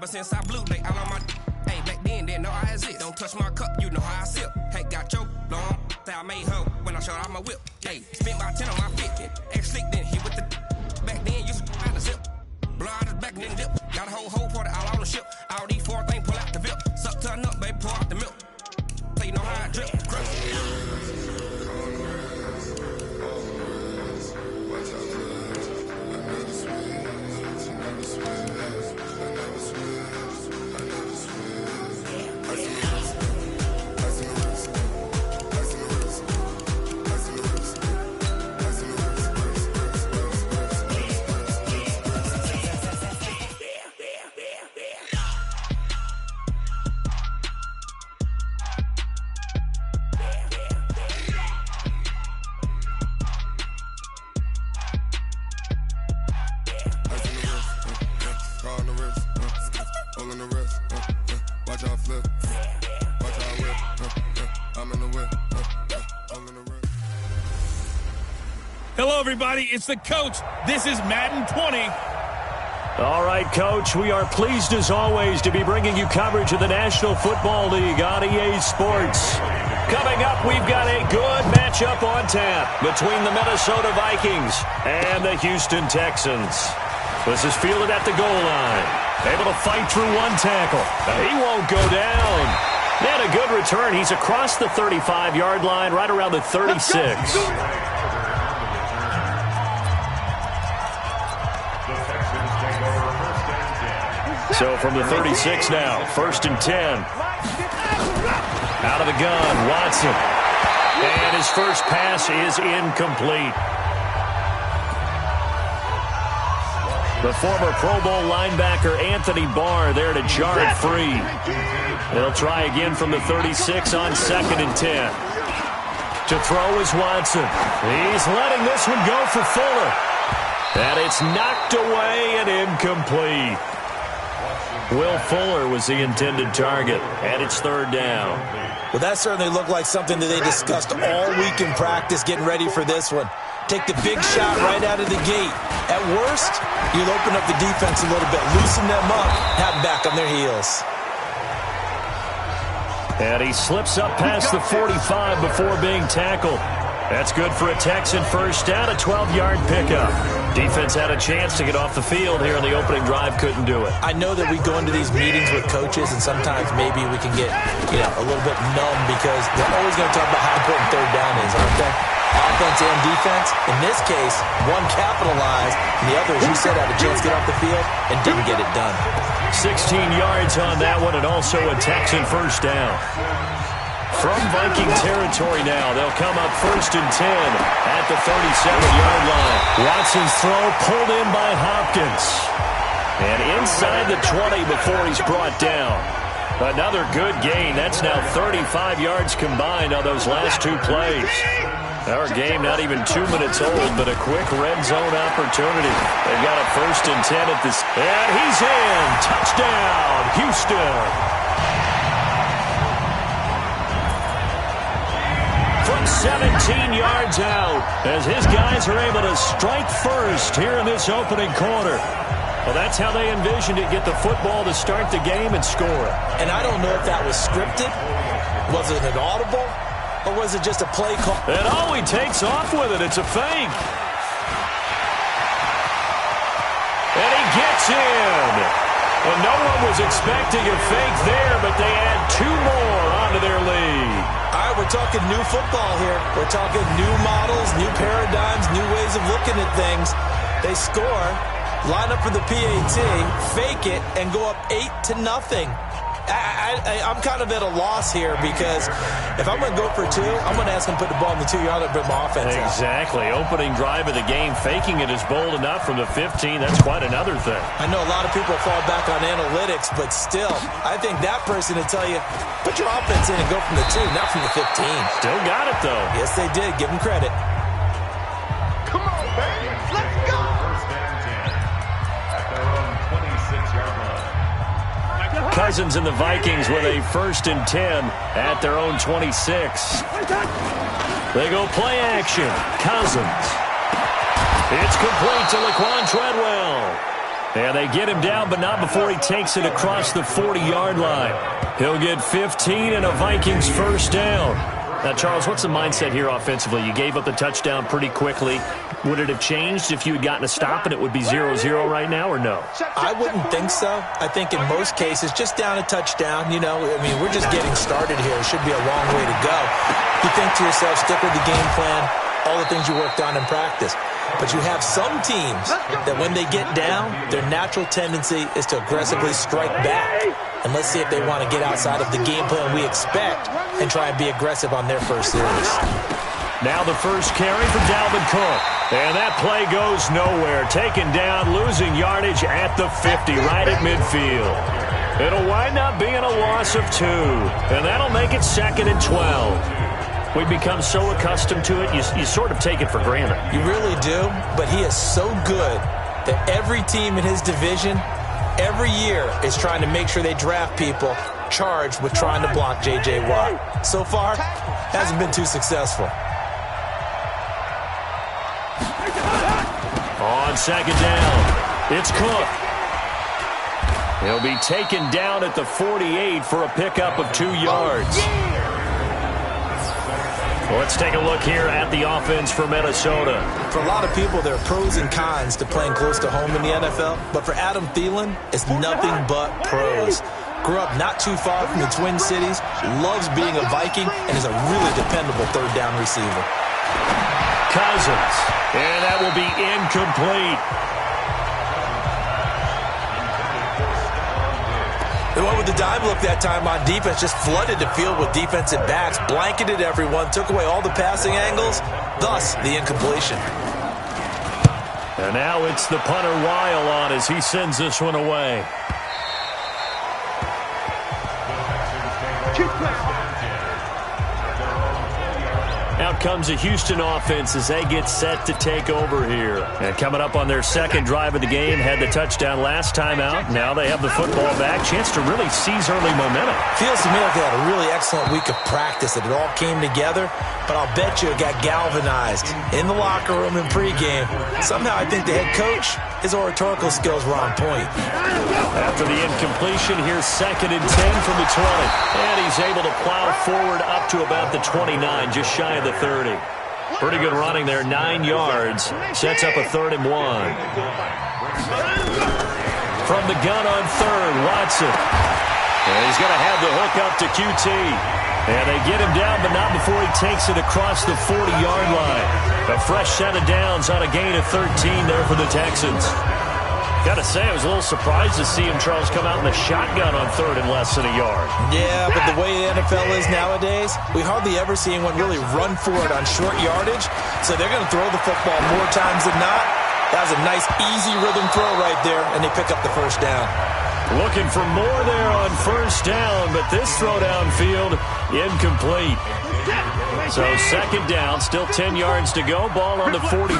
Ever since I blew, they all on my. Hey, back then, didn't know I had it. Don't touch my cup, you know how I sip. Hey, got your long. I made her when I showed out my whip. Hey, spent about 10 on my 50. X-Slick, then hit with the. Back then, used to out the zip. Blow out his back, then dip. Got a whole party all on the ship. All these four things, pull out the VIP. Suck, turn up, baby, pour out the milk. So you know how I drip. Hello, everybody. It's the coach. This is Maden 20. All right, Coach. We are pleased, as always, to be bringing you coverage of the National Football League on EA Sports. Coming up, we've got a good matchup on tap between the Minnesota Vikings and the Houston Texans. This is fielded at the goal line. Able to fight through one tackle. He won't go down. And a good return. He's across the 35-yard line, right around the 36. So from the 36 now, 1st and 10. Out of the gun, Watson. And his first pass is incomplete. The former Pro Bowl linebacker Anthony Barr there to jar it free. They'll try again from the 36 on 2nd and 10. To throw is Watson. He's letting this one go for Fuller. And it's knocked away and incomplete. Will Fuller was the intended target, and it's 3rd down. Well, that certainly looked like something that they discussed all week in practice, getting ready for this one. Take the big shot right out of the gate. At worst, you'll open up the defense a little bit, loosen them up, have them back on their heels. And he slips up past the 45 before being tackled. That's good for a Texan first down, a 12-yard pickup. Defense had a chance to get off the field here in the opening drive, couldn't do it. I know that we go into these meetings with coaches, and sometimes maybe we can get, a little bit numb because they're always going to talk about how important 3rd down is, aren't they? Offense and defense. In this case, one capitalized, and the other, as you said, had a chance to get off the field and didn't get it done. 16 yards on that one, and also a Texan first down. From Viking territory now, they'll come up 1st and 10 at the 37-yard line. Watson's throw pulled in by Hopkins. And inside the 20 before he's brought down. Another good gain. That's now 35 yards combined on those last 2 plays. Our game not even 2 minutes old, but a quick red zone opportunity. They've got a 1st and 10 at this. And he's in. Touchdown, Houston. From 17 yards out, as his guys are able to strike first here in this opening quarter. Well, that's how they envisioned it, get the football to start the game and score. And I don't know if that was scripted. Was it an audible? Or was it just a play call? And all he takes off with it, it's a fake. And he gets in. And no one was expecting a fake there, but they add 2 more onto their lead. All right, we're talking new football here. We're talking new models, new paradigms, new ways of looking at things. They score, line up for the PAT, fake it, and go up 8-0. I'm kind of at a loss here because if I'm going to go for 2, I'm going to ask him to put the ball in the 2-yard line and bring my offense out. Exactly. Opening drive of the game, faking it is bold enough from the 15. That's quite another thing. I know a lot of people fall back on analytics, but still, I think that person will tell you, put your offense in and go from the 2, not from the 15. Still got it, though. Yes, they did. Give them credit. Come on, baby. Let's go. First and 10 at their own 26-yard line. Cousins and the Vikings with a 1st and 10 at their own 26. They go play action. Cousins. It's complete to Laquan Treadwell. And they get him down, but not before he takes it across the 40-yard line. He'll get 15 and a Vikings first down. Now, Charles, what's the mindset here offensively? You gave up the touchdown pretty quickly. Would it have changed if you had gotten a stop and it would be 0-0 right now, or no? I wouldn't think so. I think in most cases, just down a touchdown, we're just getting started here. It should be a long way to go. You think to yourself, stick with the game plan, all the things you worked on in practice. But you have some teams that when they get down, their natural tendency is to aggressively strike back. And let's see if they want to get outside of the game plan we expect and try and be aggressive on their first series. Now the first carry for Dalvin Cook. And that play goes nowhere. Taken down, losing yardage at the 50, right at midfield. It'll wind up being a loss of 2. And that'll make it 2nd and 12. We've become so accustomed to it, you sort of take it for granted. You really do, but he is so good that every team in his division, every year, is trying to make sure they draft people charged with trying to block J.J. Watt. So far, hasn't been too successful. On 2nd down, it's Cook. He'll be taken down at the 48 for a pickup of 2 yards. Let's take a look here at the offense for Minnesota. For a lot of people, there are pros and cons to playing close to home in the NFL. But for Adam Thielen, it's nothing but pros. Grew up not too far from the Twin Cities, loves being a Viking, and is a really dependable third-down receiver. Cousins, and that will be incomplete. They went with the dime look that time on defense, just flooded the field with defensive backs, blanketed everyone, took away all the passing angles, thus the incompletion. And now it's the punter Weil on as he sends this one away. Out comes the Houston offense as they get set to take over here. And coming up on their second drive of the game, had the touchdown last time out. Now they have the football back. Chance to really seize early momentum. Feels to me like they had a really excellent week of practice, that it all came together. But I'll bet you it got galvanized in the locker room in pregame. Somehow I think the head coach, his oratorical skills were on point. After the incompletion, here's 2nd and 10 from the 20. And he's able to plow forward up to about the 29, just shy of the 30. Pretty good running there, 9 yards. Sets up a 3rd and 1. From the gun on 3rd, Watson. And he's going to have the hook up to QT. And they get him down, but not before he takes it across the 40-yard line. A fresh set of downs on a gain of 13 there for the Texans. Got to say, I was a little surprised to see him, Charles, come out in the shotgun on 3rd and less than a yard. Yeah, but the way the NFL is nowadays, we hardly ever see anyone really run for it on short yardage. So they're going to throw the football more times than not. That was a nice, easy rhythm throw right there, and they pick up the first down. Looking for more there on first down, but this throw downfield, incomplete. So 2nd down, still 10 yards to go. Ball on the 43.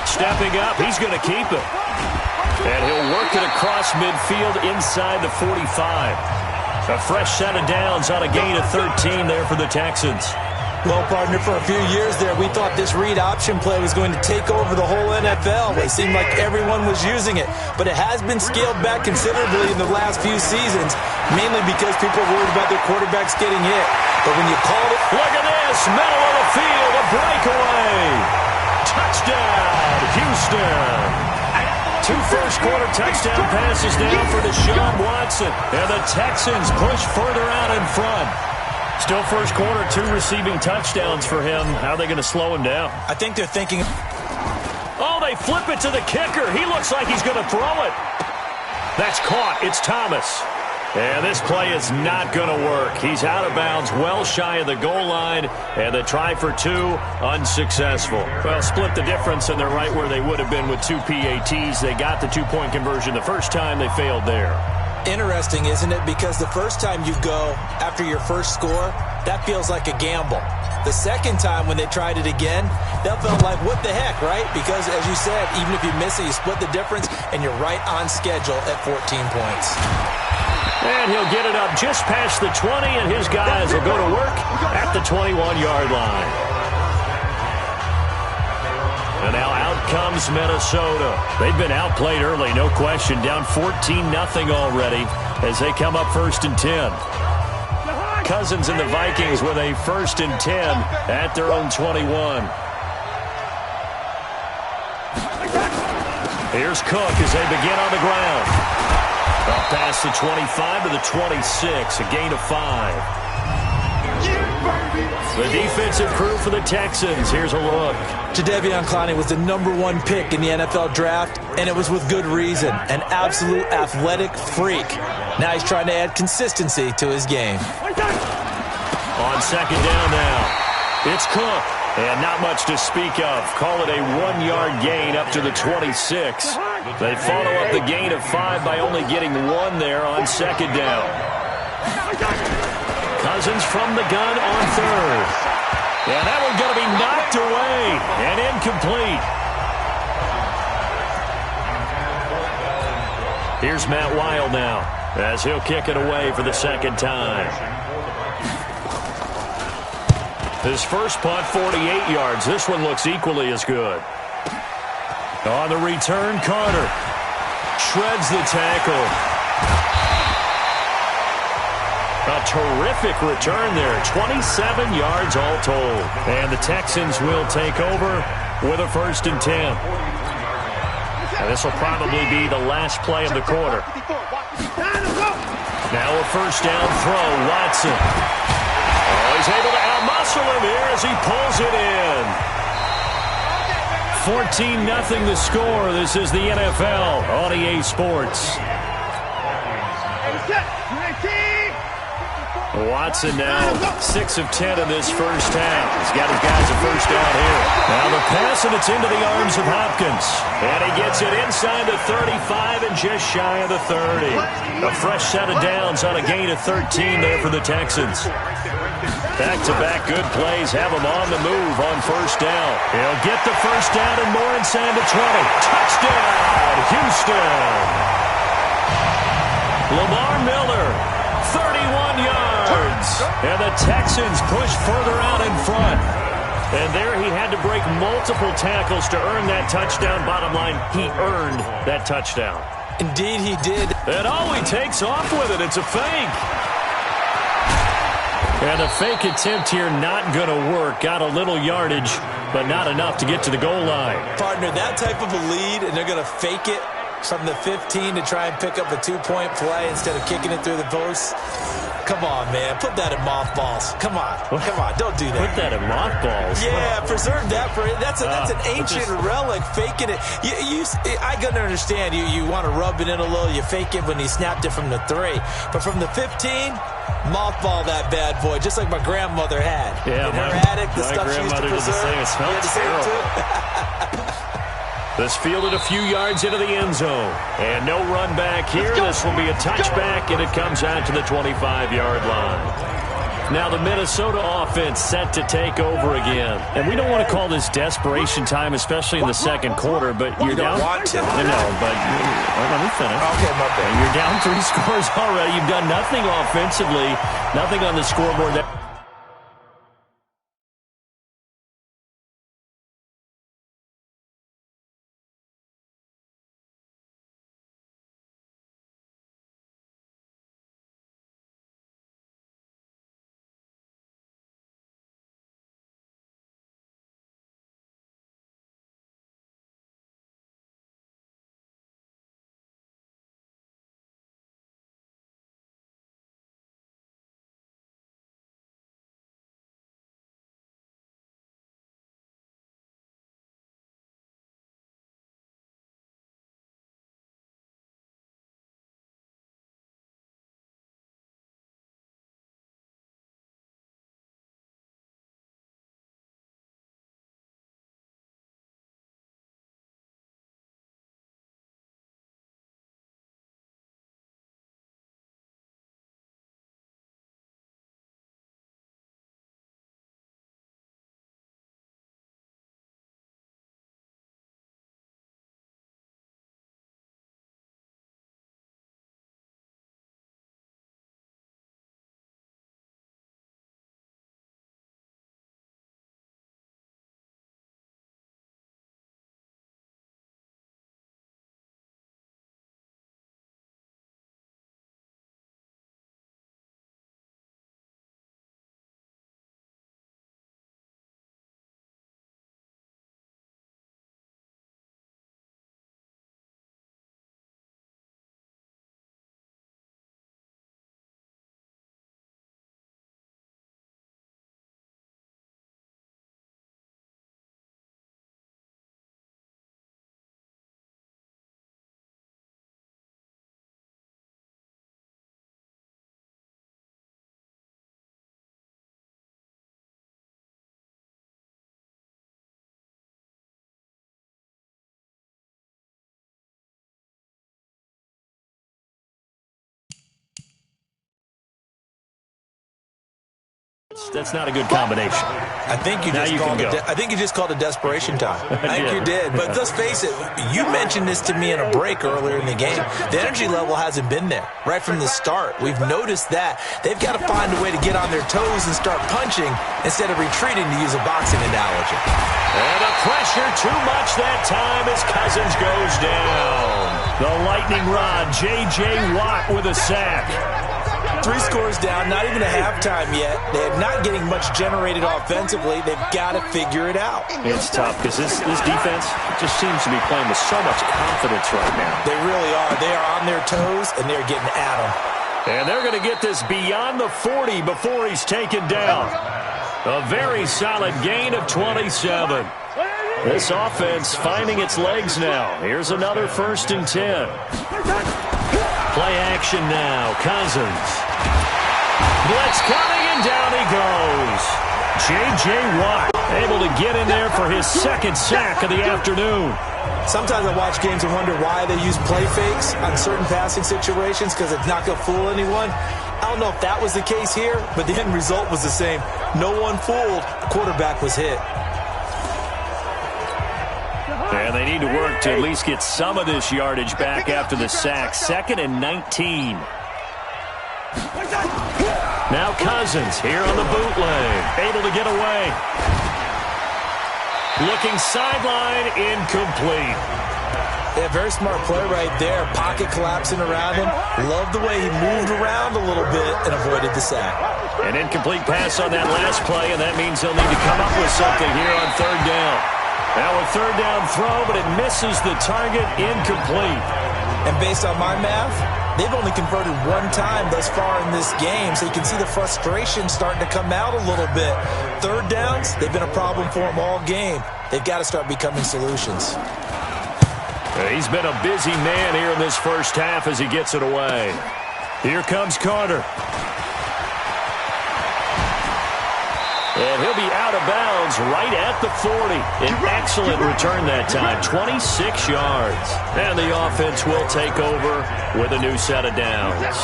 Stepping up, he's going to keep it. And he'll work it across midfield inside the 45. A fresh set of downs on a gain of 13 there for the Texans. Well, partner, for a few years there, we thought this read option play was going to take over the whole NFL. It seemed like everyone was using it. But it has been scaled back considerably in the last few seasons, mainly because people are worried about their quarterbacks getting hit. But when you call it... Look at this, middle of the field, a breakaway. Touchdown, Houston. 2 first-quarter touchdown passes down for Deshaun Watson. And the Texans push further out in front. Still first quarter, 2 receiving touchdowns for him. How are they going to slow him down? I think they're thinking... Oh, they flip it to the kicker. He looks like he's going to throw it. That's caught. It's Thomas. And this play is not going to work. He's out of bounds, well shy of the goal line, and the try for 2, unsuccessful. Well, split the difference, and they're right where they would have been with 2 PATs. They got the 2-point conversion the first time. They failed there. Interesting, isn't it? Because the first time you go after your first score, that feels like a gamble. The second time when they tried it again, that felt like, what the heck, right? Because, as you said, even if you miss it, you split the difference, and you're right on schedule at 14 points. And he'll get it up just past the 20, and his guys will go to work at the 21-yard line. And now out comes Minnesota. They've been outplayed early, no question. Down 14-0 already as they come up 1st and 10. Cousins and the Vikings with a 1st and 10 at their own 21. Here's Cook as they begin on the ground. Up past the 25 to the 26, a gain of 5. The defensive crew for the Texans. Here's a look. Jadeveon Clowney was the #1 pick in the NFL draft, and it was with good reason. An absolute athletic freak. Now he's trying to add consistency to his game. On 2nd down now, it's Cook. And not much to speak of. Call it a 1-yard gain up to the 26. They follow up the gain of 5 by only getting 1 there on 2nd down. Cousins from the gun on 3rd. And that one's going to be knocked away and incomplete. Here's Matt Weil now as he'll kick it away for the 2nd time. His first punt, 48 yards. This one looks equally as good. On the return, Carter shreds the tackle. A terrific return there. 27 yards all told. And the Texans will take over with a 1st and 10. And this will probably be the last play of the quarter. Now a 1st down throw, Watson. Oh, he's able to outmuscle him here as he pulls it in. 14-0 the score. This is the NFL on EA Sports. Watson now 6 of 10 in this first half. He's got his guys a 1st down here. Now the pass, and it's into the arms of Hopkins. And he gets it inside the 35 and just shy of the 30. A fresh set of downs on a gain of 13 there for the Texans. Back-to-back good plays have him on the move on 1st down. He'll get the 1st down and more inside the 20. Touchdown, Houston. Lamar Miller, 31 yards. And the Texans push further out in front. And there he had to break multiple tackles to earn that touchdown. Bottom line, he earned that touchdown. Indeed he did. And he takes off with it. It's a fake. And the fake attempt here not going to work. Got a little yardage, but not enough to get to the goal line. Partner, that type of a lead, and they're going to fake it from the 15 to try and pick up a 2-point play instead of kicking it through the post. Come on, man. Put that in mothballs. Come on. Come on. Don't do that. Put that in mothballs? Yeah, preserve that for it. That's an ancient relic, faking it. I can understand you want to rub it in a little. You fake it when he snapped it from the 3. But from the 15, mothball that bad boy, just like my grandmother had. Yeah, in her attic, the stuff she used to preserve. It smells terrible. This fielded a few yards into the end zone. And no run back here. This will be a touchback, and it comes out to the 25-yard line. Now the Minnesota offense set to take over again. And we don't want to call this desperation time, especially in the 2nd quarter, but you're down. Want to. No, but let me finish. Okay, my bad. You're down 3 scores already. You've done nothing offensively, nothing on the scoreboard. That's not a good combination. I think you just called a desperation time. I think you did. But let's face it, you mentioned this to me in a break earlier in the game. The energy level hasn't been there right from the start. We've noticed that. They've got to find a way to get on their toes and start punching instead of retreating, to use a boxing analogy. And the pressure too much that time as Cousins goes down. The lightning rod, J.J. Watt with a sack. 3 scores down, not even a halftime yet. They're not getting much generated offensively. They've got to figure it out. It's tough because this defense just seems to be playing with so much confidence right now. They really are. They are on their toes, and they're getting at them. And they're going to get this beyond the 40 before he's taken down. A very solid gain of 27. This offense finding its legs now. Here's another 1st and 10. Play action now. Cousins. Blitz coming, and down he goes. J.J. Watt able to get in there for his 2nd sack of the afternoon. Sometimes I watch games and wonder why they use play fakes on certain passing situations, because it's not going to fool anyone. I don't know if that was the case here, but the end result was the same. No one fooled. The quarterback was hit. And they need to work to at least get some of this yardage back after the sack. 2nd and 19. Now Cousins here on the bootleg. Able to get away. Looking sideline, incomplete. Yeah, very smart play right there. Pocket collapsing around him. Love the way he moved around a little bit and avoided the sack. An incomplete pass on that last play, and that means they'll need to come up with something here on 3rd down. Now a 3rd down throw, but it misses the target, incomplete. And based on my math, they've only converted 1 time thus far in this game, so you can see the frustration starting to come out a little bit. 3rd downs, they've been a problem for them all game. They've got to start becoming solutions. He's been a busy man here in this 1st half as he gets it away. Here comes Carter. And he'll be out of bounds right at the 40. An excellent return that time, 26 yards. And the offense will take over with a new set of downs.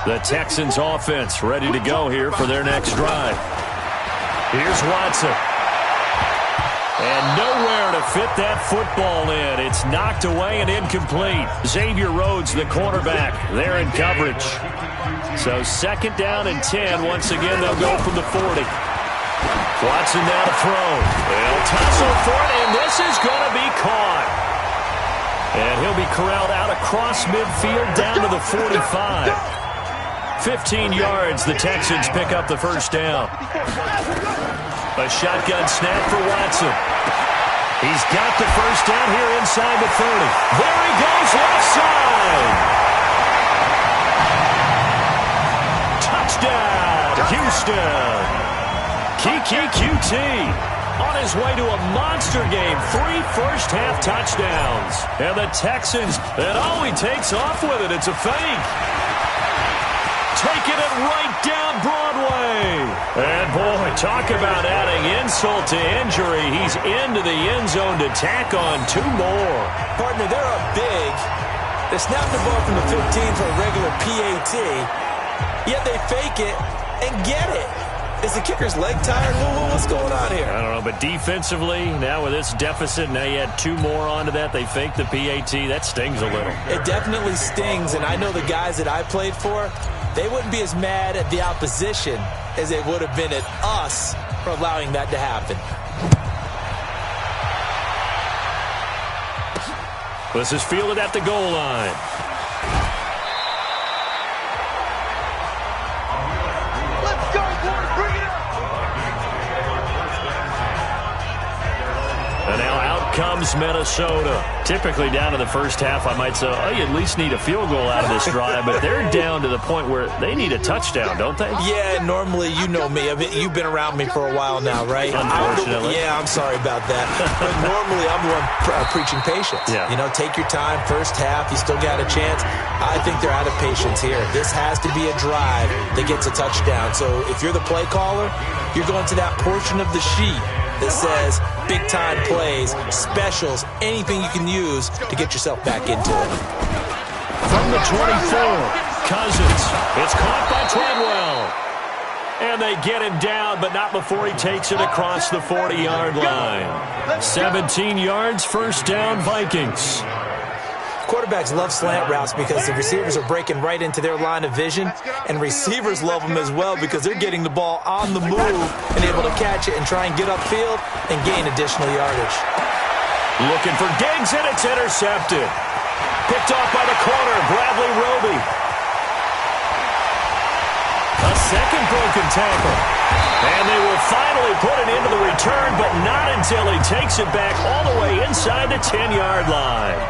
The Texans offense ready to go here for their next drive. Here's Watson. And nowhere to fit that football in. It's knocked away and incomplete. Xavier Rhodes, the cornerback, there in coverage. So 2nd down and 10. Once again, they'll go from the 40. Watson now to throw. They'll tussle for it, and this is going to be caught. And he'll be corralled out across midfield down to the 45. 15 yards, the Texans pick up the 1st down. A shotgun snap for Watson. He's got the 1st down here inside the 30. There he goes, left side. Touchdown, Houston. Kiki QT on his way to a monster game. 3 first-half touchdowns. And the Texans, and he takes off with it. It's a fake. Taking it right down Broadway. And, boy, talk about adding insult to injury. He's into the end zone to tack on 2 more. Partner, they're up big. They snap the ball from the 15 for a regular PAT, yet they fake it and get it. Is the kicker's leg tired? What's going on here? I don't know, but defensively, now with this deficit, now you add 2 more onto that, they fake the PAT. That stings a little. It definitely stings, and I know the guys that I played for, they wouldn't be as mad at the opposition as they would have been at us for allowing that to happen. This is fielded at the goal line. Let's go, boys. Bring it up. And now out comes Minnesota. Typically down to the 1st half, I might say, you at least need a field goal out of this drive, but they're down to the point where they need a touchdown, don't they? Yeah, normally, you know me. I mean, you've been around me for a while now, right? Unfortunately. I'm sorry about that. But normally, I'm the one preaching patience. Yeah. You know, take your time. 1st half, you still got a chance. I think they're out of patience here. This has to be a drive that gets a touchdown. So if you're the play caller, you're going to that portion of the sheet that says big-time plays, specials, anything you can use to get yourself back into it. From the 24, Cousins. It's caught by Treadwell. And they get him down, but not before he takes it across the 40-yard line. 17 yards, first down, Vikings. Quarterbacks love slant routes because the receivers are breaking right into their line of vision, and receivers love them as well because they're getting the ball on the move and able to catch it and try and get upfield and gain additional yardage. Looking for Diggs, and it's intercepted. Picked off by the corner, Bradley Roby. A second broken tackle. And they will finally put it into the return, but not until he takes it back all the way inside the 10-yard line.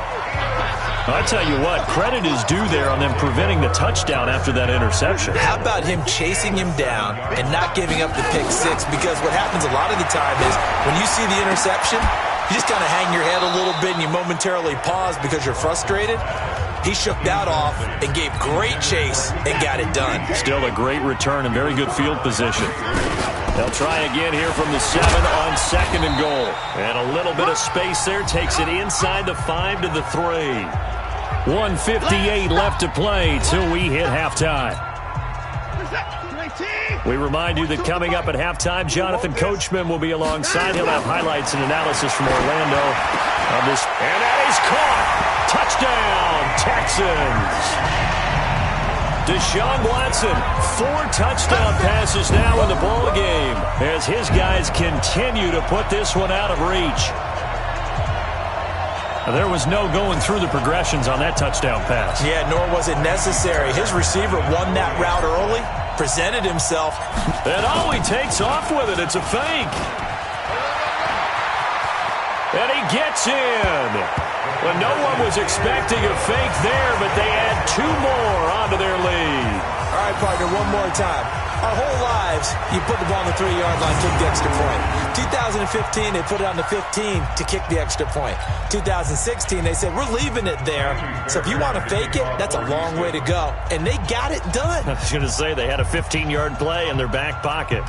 I tell you what, credit is due there on them preventing the touchdown after that interception. How about him chasing him down and not giving up the pick six? Because what happens a lot of the time is when you see the interception, you just kind of hang your head a little bit and you momentarily pause because you're frustrated. He shook that off and gave great chase and got it done. Still a great return and very good field position. They'll try again here from the 7 on 2nd and goal. And a little bit of space there takes it inside the 5 to the 3. 1:58 left to play till we hit halftime. We remind you that coming up at halftime, Jonathan Coachman will be alongside. He'll have highlights and analysis from Orlando of this. And that is caught. Touchdown, Texans. Deshaun Watson, 4 touchdown passes now in the ball game as his guys continue to put this one out of reach. There was no going through the progressions on that touchdown pass. Yeah, nor was it necessary. His receiver won that route early, presented himself. And all he takes off with it, it's a fake. And he gets in. Well, no one was expecting a fake there, but they add 2 more onto their lead. All right, partner, one more time. Our whole lives, you put the ball on the 3-yard line, kick the extra point. 2015, they put it on the 15 to kick the extra point. 2016, they said, we're leaving it there. So if you want to fake it, that's a long way to go. And they got it done. I was going to say, they had a 15-yard play in their back pocket.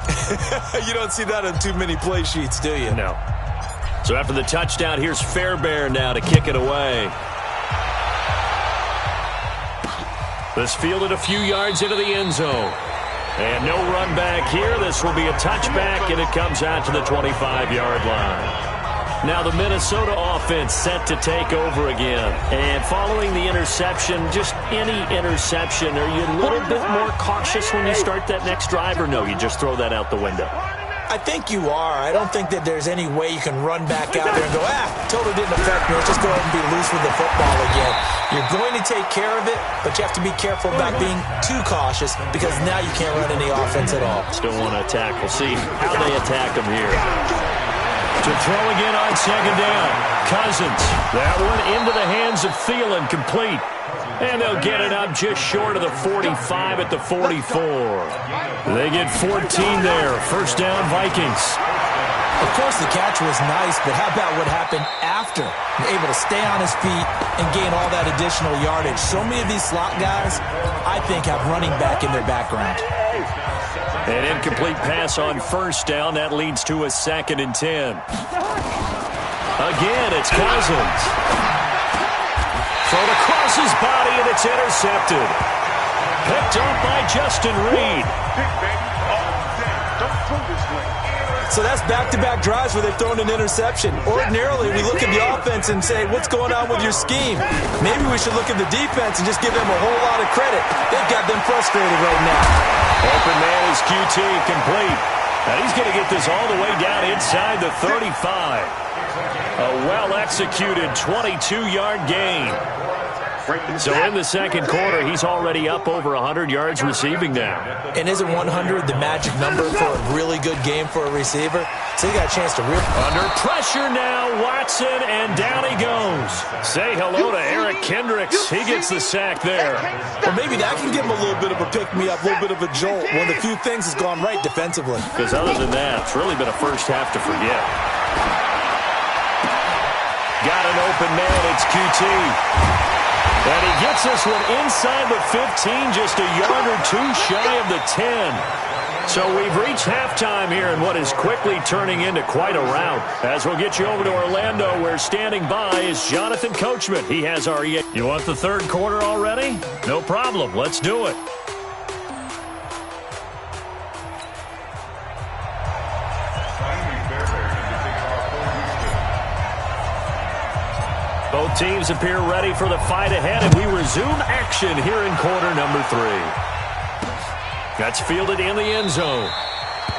You don't see that on too many play sheets, do you? No. So after the touchdown, here's Fairbairn now to kick it away. This fielded a few yards into the end zone. And no run back here. This will be a touchback, and it comes out to the 25-yard line. Now the Minnesota offense set to take over again. And following the interception, just any interception, are you a little bit more cautious when you start that next drive, or no, you just throw that out the window? I think you are. I don't think that there's any way you can run back out there and go, totally didn't affect me. Let's just go ahead and be loose with the football again. You're going to take care of it, but you have to be careful about being too cautious because now you can't run any offense at all. Still want to attack. We'll see how they attack them here. To throw again on 2nd down. Cousins. That one into the hands of Thielen, complete. And they'll get it up just short of the 45 at the 44. They get 14 there. First down, Vikings. Of course, the catch was nice, but how about what happened after? Able to stay on his feet and gain all that additional yardage. So many of these slot guys, I think, have running back in their background. An incomplete pass on first down. That leads to a 2nd and 10. Again, it's Cousins. Thrown across his body, and it's intercepted. Picked up by Justin Reed. So that's back-to-back drives where they've thrown an interception. Ordinarily, we look at the offense and say, what's going on with your scheme? Maybe we should look at the defense and just give them a whole lot of credit. They've got them frustrated right now. Open man is QT, complete. Now he's going to get this all the way down inside the 35. A well-executed 22-yard gain. So in the second quarter, he's already up over 100 yards receiving now. And isn't 100 the magic number for a really good game for a receiver? So he got a chance to rip. Under pressure now, Watson, and down he goes. Say hello to Eric Kendricks. He gets the sack there. Well, maybe that can give him a little bit of a pick-me-up, a little bit of a jolt. One of the few things has gone right defensively. Because other than that, it's really been a first half to forget. Got an open man, it's QT. And he gets this one inside the 15, just a yard or two shy of the 10. So we've reached halftime here in what is quickly turning into quite a rout. As we'll get you over to Orlando, where standing by is Jonathan Coachman. He has our EA. You want the third quarter already? No problem. Let's do it. teams appear ready for the fight ahead, and we resume action here in quarter number 3. That's fielded in the end zone.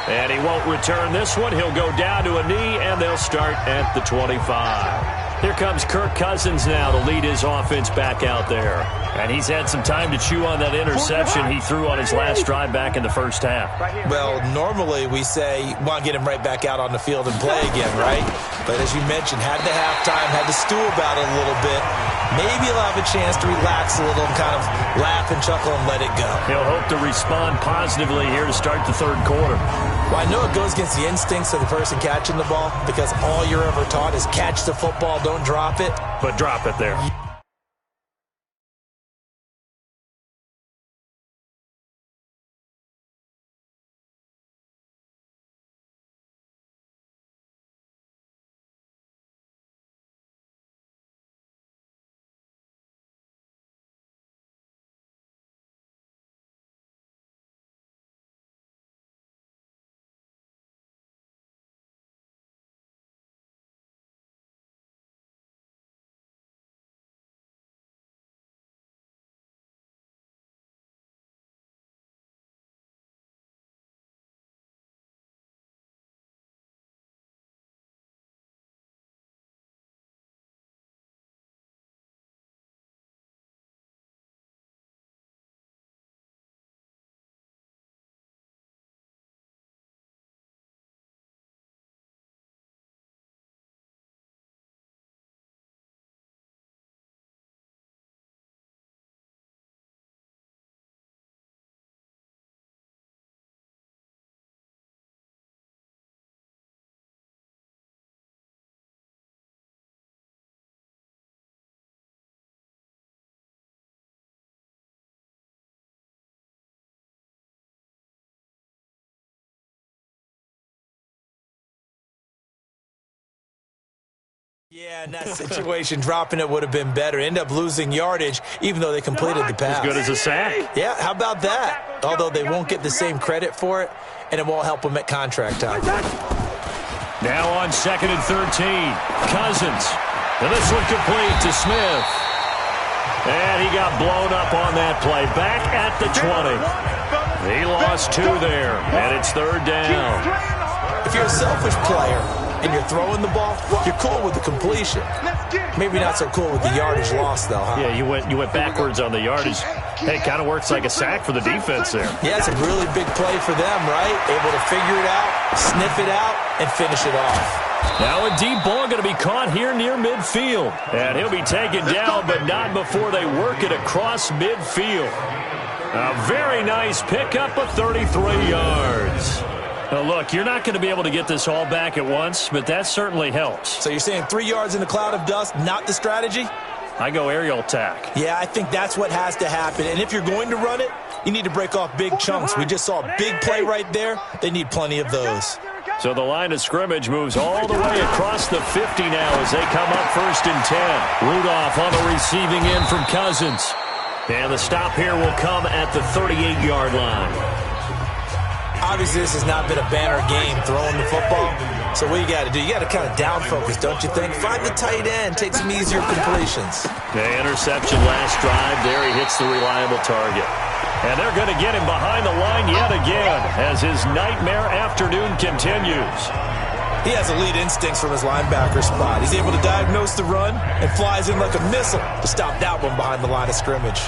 And he won't return this one. He'll go down to a knee, and they'll start at the 25. Here comes Kirk Cousins now to lead his offense back out there. And he's had some time to chew on that interception he threw on his last drive back in the first half. Well, normally we say you want to get him right back out on the field and play again, right? But as you mentioned, had the halftime, had to stew about it a little bit. Maybe he'll have a chance to relax a little and kind of laugh and chuckle and let it go. He'll hope to respond positively here to start the third quarter. Well, I know it goes against the instincts of the person catching the ball because all you're ever taught is catch the football, don't drop it. But drop it there. Yeah, in that situation, dropping it would have been better. End up losing yardage, even though they completed the pass. As good as a sack. Yeah, how about that? Although they won't get the same credit for it, and it won't help them at contract time. Now on 2nd and 13, Cousins. And this one complete to Smith. And he got blown up on that play. Back at the 20. He lost 2 there, and it's 3rd down. If you're a selfish player and you're throwing the ball, you're cool with the completion. Maybe not so cool with the yardage loss, though, huh? Yeah, you went backwards on the yardage. Hey, it kind of works like a sack for the defense there. Yeah, it's a really big play for them, right? Able to figure it out, sniff it out, and finish it off. Now a deep ball going to be caught here near midfield. And he'll be taken down, but not before they work it across midfield. A very nice pickup of 33 yards. Now, look, you're not going to be able to get this all back at once, but that certainly helps. So you're saying 3 yards in a cloud of dust, not the strategy? I go aerial attack. Yeah, I think that's what has to happen. And if you're going to run it, you need to break off big chunks. We just saw a big play right there. They need plenty of those. So the line of scrimmage moves all the way across the 50 now as they come up 1st and 10. Rudolph on the receiving end from Cousins. And the stop here will come at the 38-yard line. Obviously, this has not been a banner game throwing the football. So what you got to do, you got to kind of down focus, don't you think? Find the tight end, take some easier completions. The interception last drive. There he hits the reliable target. And they're going to get him behind the line yet again as his nightmare afternoon continues. He has elite instincts from his linebacker spot. He's able to diagnose the run and flies in like a missile to stop that one behind the line of scrimmage.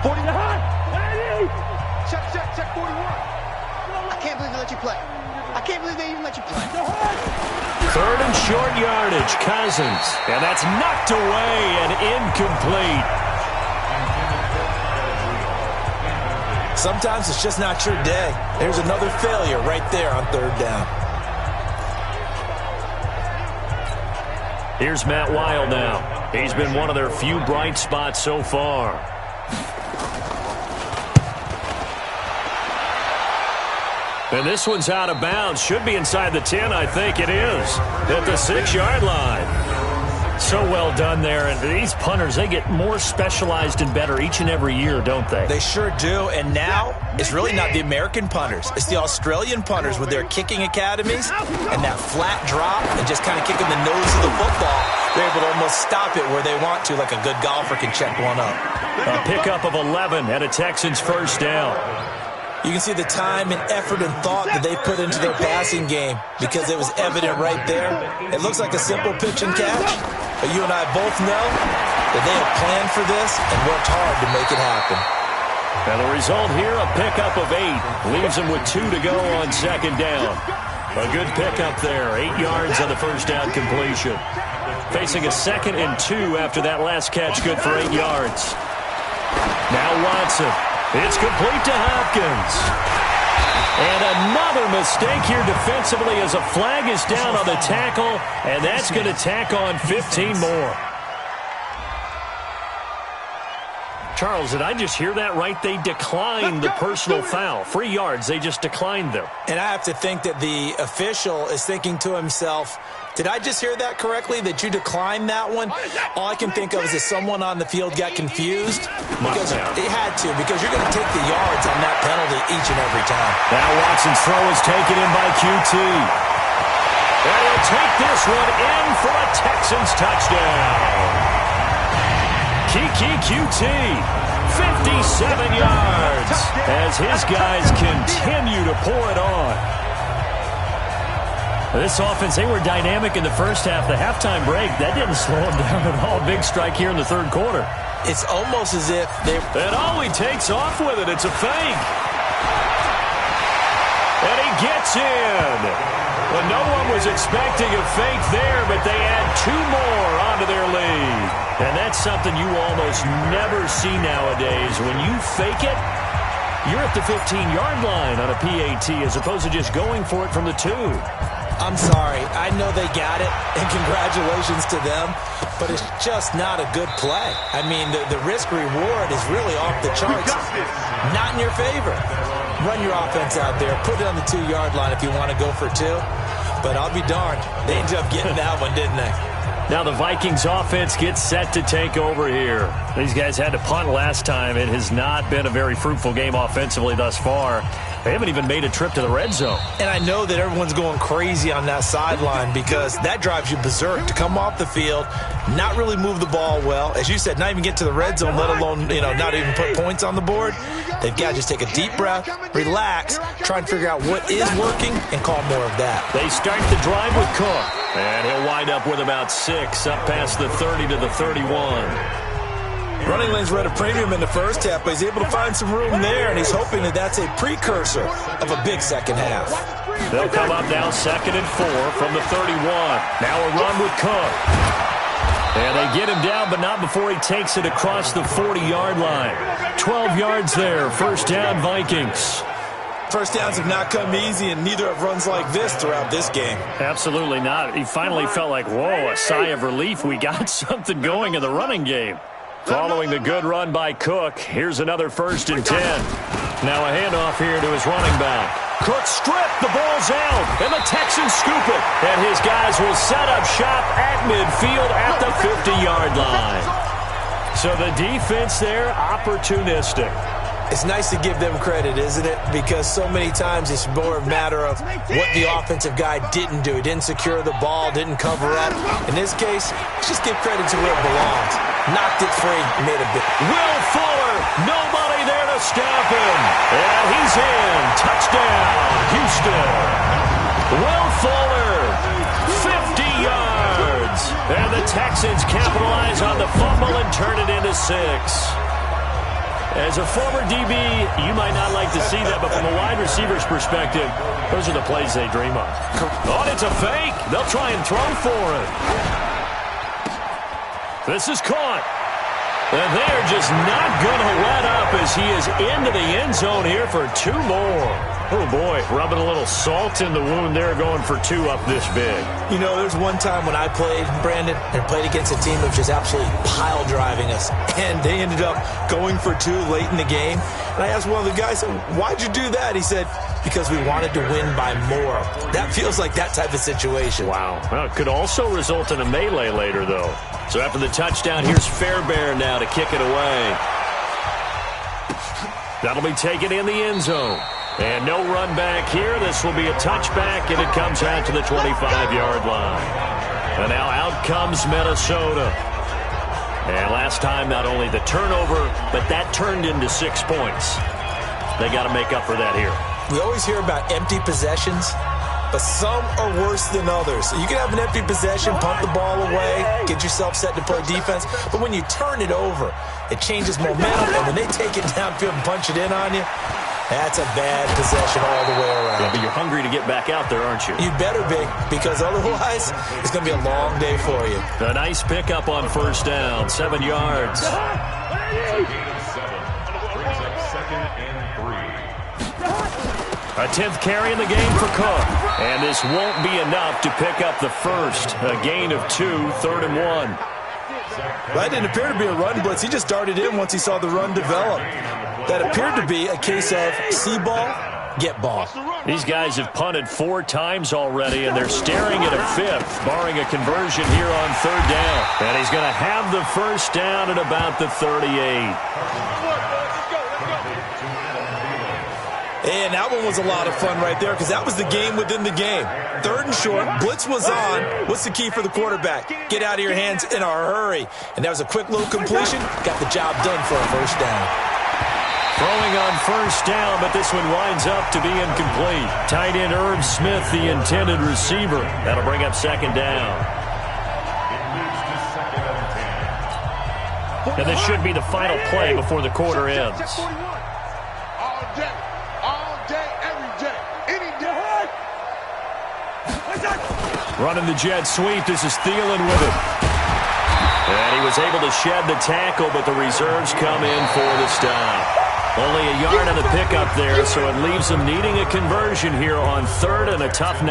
40 to high. Check 41. I can't believe they let you play. I can't believe they even let you play. 3rd and short yardage, Cousins. And that's knocked away and incomplete. Sometimes it's just not your day. There's another failure right there on 3rd down. Here's Matt Weil now. He's been one of their few bright spots so far. And this one's out of bounds. Should be inside the 10, I think it is. At the 6-yard line. So well done there. And these punters, they get more specialized and better each and every year, don't they? They sure do. And now it's really not the American punters. It's the Australian punters with their kicking academies and that flat drop and just kind of kicking the nose of the football. They're able to almost stop it where they want to, like a good golfer can check one up. A pickup of 11 and a Texans first down. You can see the time and effort and thought that they put into their passing game because it was evident right there. It looks like a simple pitch and catch, but you and I both know that they have planned for this and worked hard to make it happen. And the result here, a pickup of 8. Leaves them with 2 to go on second down. A good pickup there, 8 yards on the first down completion. Facing a 2nd and 2 after that last catch, good for 8 yards. Now Watson. It's complete to Hopkins. And another mistake here defensively as a flag is down on the tackle, and that's going to tack on 15 more. Charles, did I just hear that right? They declined the personal foul. 3 yards, they just declined them. And I have to think that the official is thinking to himself, did I just hear that correctly, that you declined that one? All I can think of is that someone on the field got confused. Because it had to, because you're going to take the yards on that penalty each and every time. Now Watson's throw is taken in by QT. And he'll take this one in for a Texans touchdown. Kiki QT, 57 yards, as his guys continue to pour it on. This offense, they were dynamic in the first half. The halftime break, that didn't slow them down at all. Big strike here in the third quarter. It's almost as if they... And he takes off with it. It's a fake. And he gets in. Well, no one was expecting a fake there, but they add 2 more onto their lead. And that's something you almost never see nowadays. When you fake it, you're at the 15-yard line on a PAT as opposed to just going for it from the 2. I'm sorry. I know they got it, and congratulations to them, but it's just not a good play. I mean, the risk-reward is really off the charts. Not in your favor. Run your offense out there. Put it on the 2-yard line if you want to go for 2. But I'll be darned. They ended up getting that one, didn't they? Now the Vikings offense gets set to take over here. These guys had to punt last time. It has not been a very fruitful game offensively thus far. They haven't even made a trip to the red zone. And I know that everyone's going crazy on that sideline because that drives you berserk to come off the field, not really move the ball well. As you said, not even get to the red zone, let alone, not even put points on the board. They've got to just take a deep breath, relax, try and figure out what is working, and call more of that. They start the drive with Cook. And he'll wind up with about 6 up past the 30 to the 31. Running lanes were at a premium in the first half, but he's able to find some room there, and he's hoping that that's a precursor of a big second half. They'll come up now 2nd and 4 from the 31. Now a run with Cook. And they get him down, but not before he takes it across the 40-yard line. 12 yards there, first down Vikings. First downs have not come easy, and neither have runs like this throughout this game. Absolutely not. He finally felt like, whoa, a sigh of relief. We got something going in the running game. Following the good run by Cook, here's another 1st and 10. Now a handoff here to his running back. Cook stripped, the ball's out, and the Texans scoop it. And his guys will set up shop at midfield at the 50-yard line. So the defense there, opportunistic. It's nice to give them credit, isn't it? Because so many times it's more a matter of what the offensive guy didn't do. He didn't secure the ball, didn't cover up. In this case, just give credit to where it belongs. Knocked it free, made a bit. Will Fuller, nobody there to stop him. And he's in. Touchdown, Houston. Will Fuller, 50 yards. And the Texans capitalize on the fumble and turn it into 6. As a former DB, you might not like to see that, but from a wide receiver's perspective, those are the plays they dream of. Oh, it's a fake. They'll try and throw for it. This is caught. And they're just not going to let up as he is into the end zone here for 2 more. Oh, boy, rubbing a little salt in the wound there, going for two up this big. You know, there's one time when I played, Brandon, and played against a team that was just absolutely pile driving us, and they ended up going for two late in the game. And I asked one of the guys, why'd you do that? He said, because we wanted to win by more. That feels like that type of situation. Wow. Well, it could also result in a melee later, though. So after the touchdown, here's Fairbairn now to kick it away. That'll be taken in the end zone. And no run back here. This will be a touchback, and it comes out to the 25-yard line. And now out comes Minnesota. And last time, not only the turnover, but that turned into 6 points. They got to make up for that here. We always hear about empty possessions, but some are worse than others. You can have an empty possession, pump the ball away, get yourself set to play defense, but when you turn it over, it changes momentum, and when they take it downfield and punch it in on you, that's a bad possession all the way around. Yeah, but you're hungry to get back out there, aren't you? You better be, because otherwise, it's going to be a long day for you. A nice pickup on first down, 7 yards. It's a gain of 7. Brings up 2nd and 3. A 10th carry in the game for Cook. And this won't be enough to pick up the first. A gain of 2, 3rd and 1. That didn't appear to be a run blitz. He just darted in once he saw the run develop. That appeared to be a case of see ball, get ball. These guys have punted 4 times already, and they're staring at a 5th, barring a conversion here on 3rd down. And he's going to have the first down at about the 38. And that one was a lot of fun right there, because that was the game within the game. 3rd and short, blitz was on. What's the key for the quarterback? Get out of your hands in a hurry. And that was a quick little completion. Got the job done for a first down. Throwing on first down, but this one winds up to be incomplete. Tight end Herb Smith, the intended receiver. That'll bring up 2nd down. And this should be the final play before the quarter ends. Running the jet sweep. This is Thielen with it. And he was able to shed the tackle, but the reserves come in for the stop. Only a yard on the pickup there, so it leaves them needing a conversion here on 3rd and a tough 9.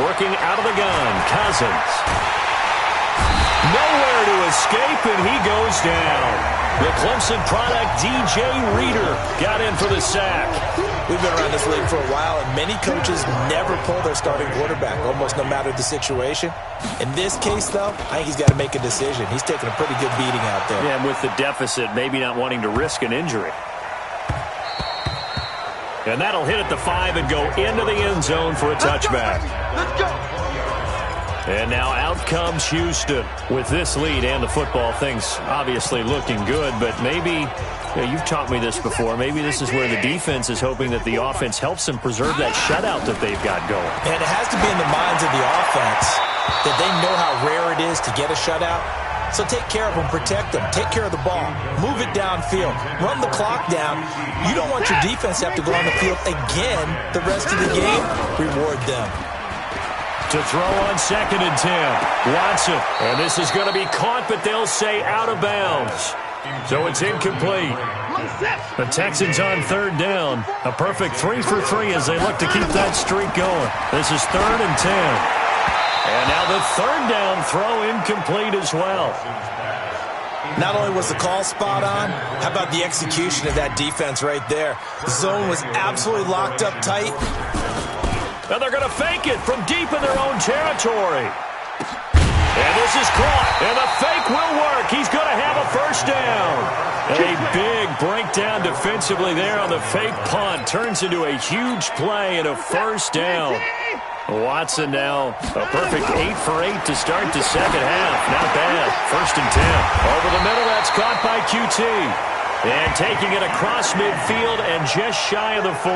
Working out of the gun, Cousins. Nowhere to escape, and he goes down. The Clemson product, DJ Reader, got in for the sack. We've been around this league for a while, and many coaches never pull their starting quarterback, almost no matter the situation. In this case, though, I think he's got to make a decision. He's taking a pretty good beating out there. Yeah, and with the deficit, maybe not wanting to risk an injury. And that'll hit at the 5 and go into the end zone for a touchback. Let's go. And now out comes Houston. With this lead and the football, things obviously looking good, but maybe, you've taught me this before, maybe this is where the defense is hoping that the offense helps them preserve that shutout that they've got going. And it has to be in the minds of the offense that they know how rare it is to get a shutout. So take care of them, protect them, take care of the ball, move it downfield, run the clock down. You don't want your defense to have to go on the field again the rest of the game. Reward them. To throw on 2nd and 10. Watson. And this is going to be caught, but they'll say out of bounds. So it's incomplete. The Texans on 3rd down. A perfect 3 for 3 as they look to keep that streak going. This is 3rd and 10. And now the 3rd down throw incomplete as well. Not only was the call spot on, how about the execution of that defense right there? The zone was absolutely locked up tight. And they're going to fake it from deep in their own territory. And this is caught. And the fake will work. He's going to have a first down. A big breakdown defensively there on the fake punt. Turns into a huge play and a first down. Watson now a perfect 8 for 8 to start the second half. Not bad. 1st and 10. Over the middle, that's caught by QT. And taking it across midfield and just shy of the 40.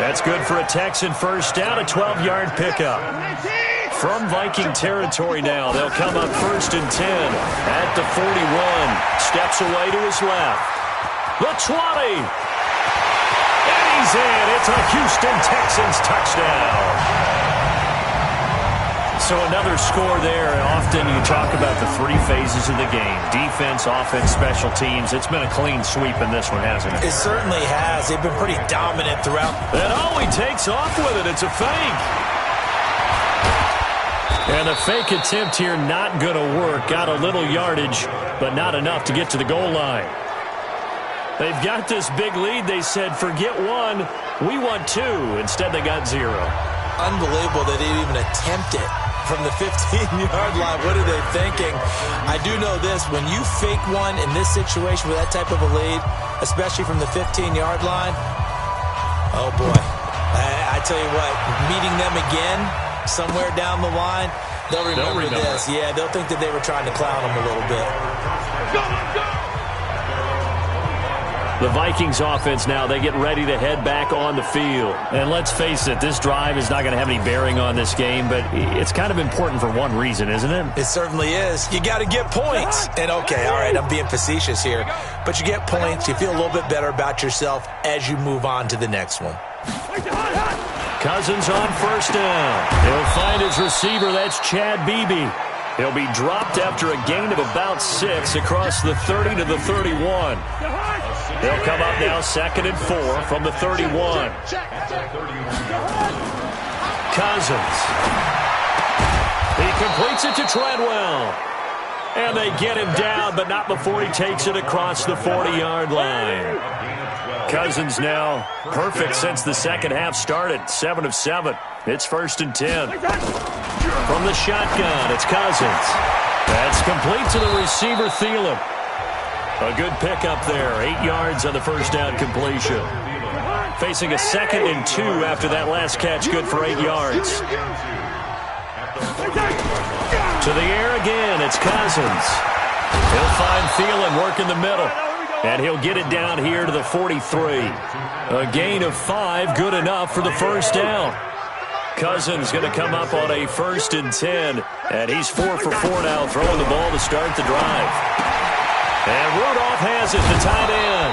That's good for a Texan first down, a 12-yard pickup. From Viking territory now, they'll come up 1st and 10 at the 41. Steps away to his left. The 20. And he's in. It's a Houston Texans touchdown. So another score there, and often you talk about the three phases of the game. Defense, offense, special teams. It's been a clean sweep in this one, hasn't it? It certainly has. They've been pretty dominant throughout. And he takes off with it. It's a fake. And the fake attempt here not going to work. Got a little yardage, but not enough to get to the goal line. They've got this big lead. They said, forget one, we want two. Instead, they got 0. Unbelievable that they didn't even attempt it from the 15-yard line. What are they thinking? I do know this. When you fake one in this situation with that type of a lead, especially from the 15-yard line, oh, boy. I tell you what, meeting them again somewhere down the line, they'll remember this. Yeah, they'll think that they were trying to clown them a little bit. The Vikings offense now, they get ready to head back on the field. And let's face it, this drive is not going to have any bearing on this game, but it's kind of important for one reason, isn't it? It certainly is. You got to get points. And okay, all right, I'm being facetious here, but you get points, you feel a little bit better about yourself as you move on to the next one. Cousins on first down. He'll find his receiver. That's Chad Beebe. He'll be dropped after a gain of about 6 across the 30 to the 31. They'll come up now 2nd and 4 from the 31. Cousins. He completes it to Treadwell. And they get him down, but not before he takes it across the 40-yard line. Cousins now perfect since the second half started. 7 of 7. It's 1st and 10. From the shotgun, it's Cousins. That's complete to the receiver, Thielen. A good pickup there. 8 yards on the first down completion. Facing a 2nd and 2 after that last catch. Good for 8 yards. To the air again. It's Cousins. He'll find Thielen working the middle. And he'll get it down here to the 43. A gain of 5. Good enough for the first down. Cousins going to come up on a 1st and 10. And he's 4 for 4 now, throwing the ball to start the drive. And Rudolph has it, the tight end.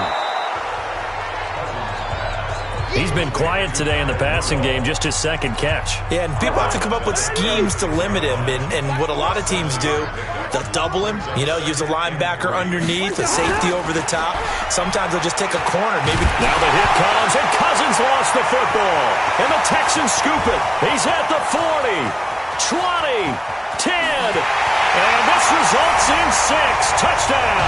He's been quiet today in the passing game, just his 2nd catch. Yeah, and people have to come up with schemes to limit him. And what a lot of teams do, they'll double him, use a linebacker underneath, a safety over the top. Sometimes they'll just take a corner. Maybe. Now the hit comes, and Cousins lost the football. And the Texans scoop it. He's at the 40, 20, 10. And this results in 6. Touchdown.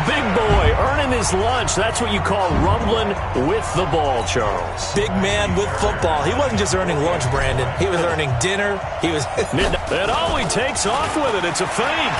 Big boy earning his lunch. That's what you call rumbling with the ball, Charles. Big man with football. He wasn't just earning lunch, Brandon. He was earning dinner. He was. And he takes off with it. It's a fake.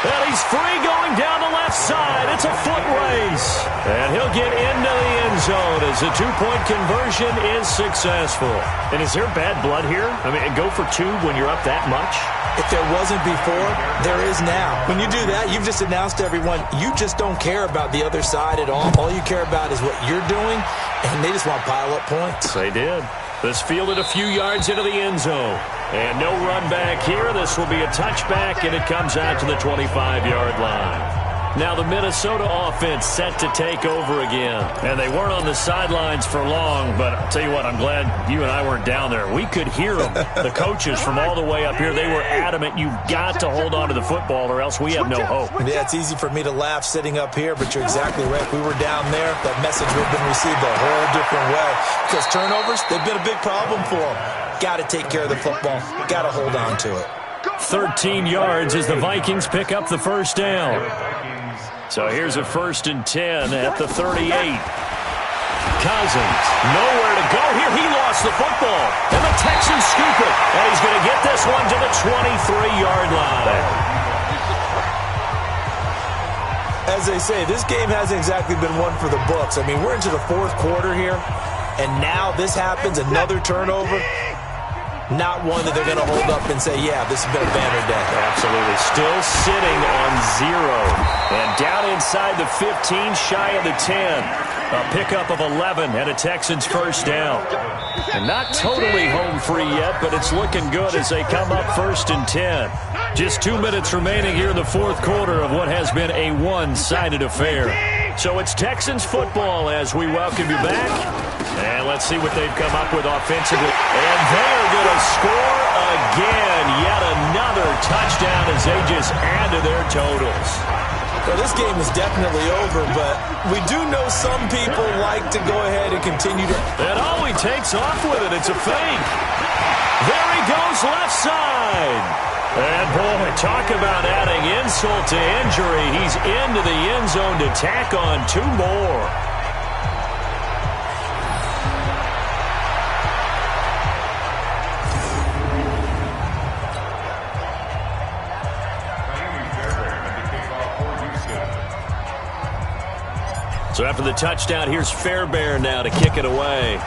And he's free going down the left side. It's a foot race. And he'll get into the end zone as the 2-point conversion is successful. And is there bad blood here? I mean, go for 2 when you're up that much? If there wasn't before, there is now. When you do that, you've just announced to everyone, you just don't care about the other side at all. All you care about is what you're doing, and they just want to pile up points. They did. This fielded a few yards into the end zone. And no run back here. This will be a touchback, and it comes out to the 25-yard line. Now the Minnesota offense set to take over again. And they weren't on the sidelines for long, but I'll tell you what, I'm glad you and I weren't down there. We could hear them, the coaches from all the way up here. They were adamant, you've got to hold on to the football or else we have no hope. Yeah, it's easy for me to laugh sitting up here, but you're exactly right. If we were down there, that message would have been received a whole different way. Because turnovers, they've been a big problem for them. Got to take care of the football. Got to hold on to it. 13 yards as the Vikings pick up the first down. So here's a 1st and 10 at the 38. Cousins, nowhere to go here. He lost the football. And the Texans scoop it. And he's going to get this one to the 23-yard line. As they say, this game hasn't exactly been one for the books. I mean, we're into the 4th quarter here. And now this happens, another turnover. Not one that they're going to hold up and say, yeah, this has been a banner day. Absolutely. Still sitting on 0. And down inside the 15, shy of the 10. A pickup of 11 and a Texans first down. And not totally home free yet, but it's looking good as they come up 1st and 10. Just 2 minutes remaining here in the 4th quarter of what has been a one-sided affair. So it's Texans football as we welcome you back. And Let's see what they've come up with offensively. And they're going to score again. Yet another touchdown as they just add to their totals. Well, this game is definitely over, but we do know some people like to go ahead and continue to... And he takes off with it. It's a fake. There he goes left side. And, boy, talk about adding insult to injury. He's into the end zone to tack on 2 more. So after the touchdown, here's Fairbairn now to kick it away.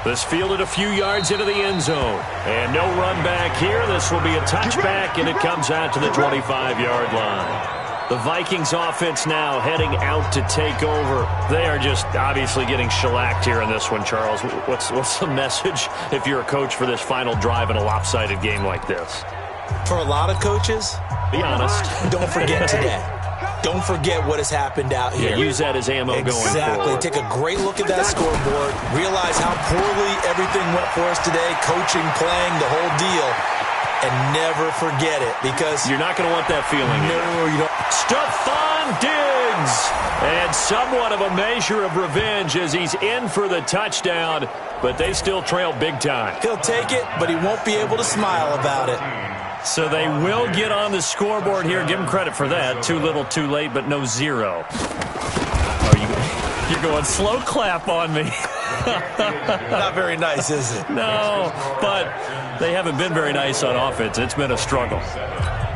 This fielded a few yards into the end zone. And no run back here. This will be a touchback, and it comes out to the 25-yard line. The Vikings offense now heading out to take over. They are just obviously getting shellacked here in this one, Charles. What's the message if you're a coach for this final drive in a lopsided game like this? For a lot of coaches, be honest. Don't forget today. Don't forget what has happened out here. Yeah, use that as ammo going forward. Exactly. Take a great look at that scoreboard. Realize how poorly everything went for us today. Coaching, playing, the whole deal. And never forget it, because... You're not going to want that feeling. No, you don't. Stephon Diggs! And somewhat of a measure of revenge as he's in for the touchdown, but they still trail big time. He'll take it, but he won't be able to smile about it. So they will get on the scoreboard here. Give them credit for that. Too little, too late, but no 0. You're going slow clap on me. Not very nice, is it? No, but they haven't been very nice on offense. It's been a struggle.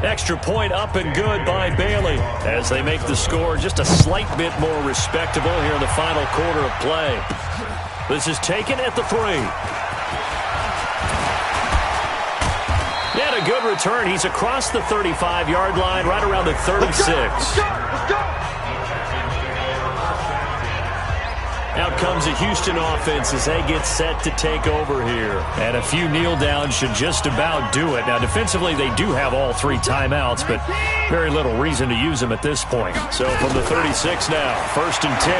Extra point up and good by Bailey as they make the score just a slight bit more respectable here in the final quarter of play. This is taken at the 3. And a good return. He's across the 35-yard line, right around the 36. Out comes the Houston offense as they get set to take over here. And a few kneel downs should just about do it. Now, defensively, they do have all 3 timeouts, but very little reason to use them at this point. So from the 36 now, 1st and 10.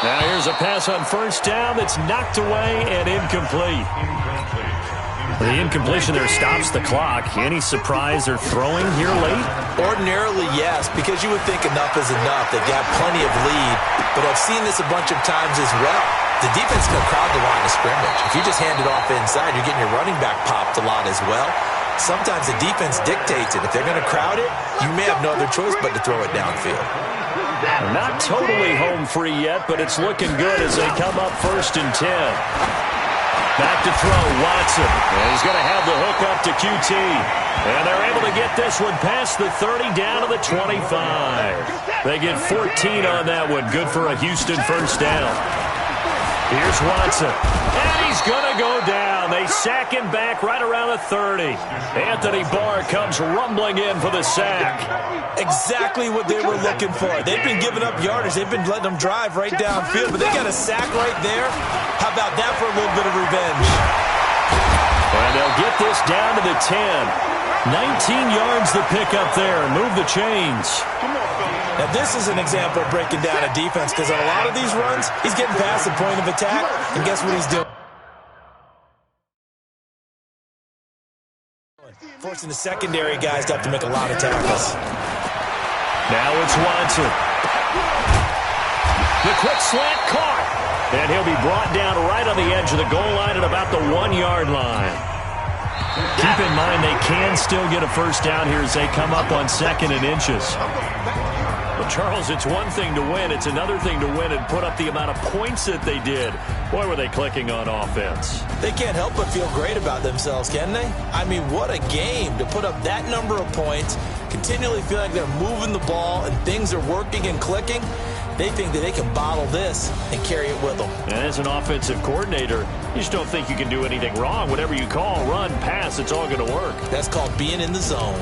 Now here's a pass on first down that's knocked away and incomplete. The incompletion there stops the clock. Any surprise they're throwing here late? Ordinarily, yes, because you would think enough is enough. They've got plenty of lead, but I've seen this a bunch of times as well. The defense can crowd the line of scrimmage. If you just hand it off inside, you're getting your running back popped a lot as well. Sometimes the defense dictates it. If they're going to crowd it, you may have no other choice but to throw it downfield. Not totally home free yet, but it's looking good as they come up 1st and 10. Back to throw, Watson. And he's going to have the hook up to QT. And they're able to get this one past the 30 down to the 25. They get 14 on that one. Good for a Houston first down. Here's Watson. And he's going to go down. They sack him back right around the 30. Anthony Barr comes rumbling in for the sack. Exactly what they were looking for. They've been giving up yardage. They've been letting them drive right downfield, but they got a sack right there. How about that for a little bit of revenge? And they'll get this down to the 10. 19 yards to pick up there. Move the chains. Now, this is an example of breaking down a defense, because on a lot of these runs, he's getting past the point of attack, and guess what he's doing? Forcing the secondary guys to have to make a lot of tackles. Now it's Watson. The quick slant caught. And he'll be brought down right on the edge of the goal line at about the 1-yard line. Keep in mind they can still get a first down here as they come up on 2nd and inches. Well, Charles, it's one thing to win. It's another thing to win and put up the amount of points that they did. Boy, were they clicking on offense. They can't help but feel great about themselves, can they? I mean, what a game to put up that number of points, continually feel like they're moving the ball and things are working and clicking. They think that they can bottle this and carry it with them. And as an offensive coordinator, you just don't think you can do anything wrong. Whatever you call, run, pass, it's all going to work. That's called being in the zone.